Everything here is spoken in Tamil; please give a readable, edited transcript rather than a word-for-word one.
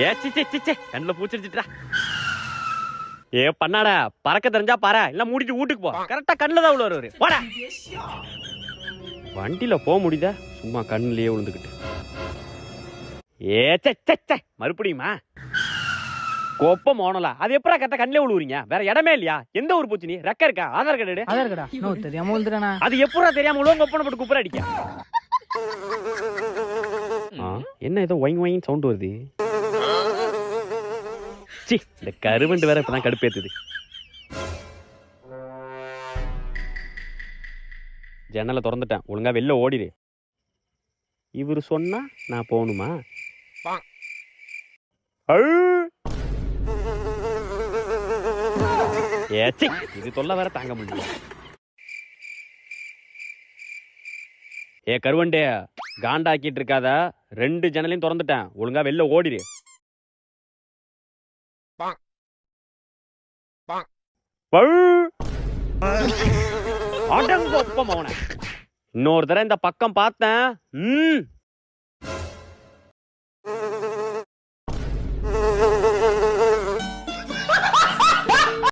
ஏ கண்ணுல பூச்சிருச்சுட்டா. ஏ பண்ணாடா, பறக்க தெரிஞ்சா பாரு, இல்ல மூடிட்டு வீட்டுக்கு போ. கரெக்டா கண்ணுல தான் வருவாரு. போடா. வண்டியில போக முடியுதா? சும்மா கண்ணுலயே விழுந்துக்கிட்டு. ஏ மறுபடியுமா கோப்பம் மோனலா? அது எப்படா கரெக்டா கண்ணிலே விழுவுறீங்க? வேற இடமே இல்லையா? எந்த ஊர் போச்சு நீ? ரெக்க இருக்கா? ஆதார் கார்டு? ஆதார் கார்டா? நோ, தெரியாம விழுந்துறானா? அது எப்படா தெரியாம விழுவங்க ஒப்பனை போட்டு குப்புற அடிக்க? என்ன ஏதோ ஒயிங் ஒயிங் சவுண்ட் வருது? சி, இந்த கருவண்டு வேற இப்பதான் கடுப்பேத்துது. ஜன்னலை திறந்துட்டேன், ஒழுங்கா வெளில ஓடிடு. இவரு சொன்னா நான் போகணுமா? ஏச்சி, இது தொல்லை வேற தாங்க முடியல. ஏ கருவண்டே, காண்டாக்கிட்டு இருக்காத. 2 ஜன்னலையும் திறந்துட்டேன், ஒழுங்கா வெளில ஓடிடு. இன்னொரு தடவை இந்த பக்கம் பார்த்தேன்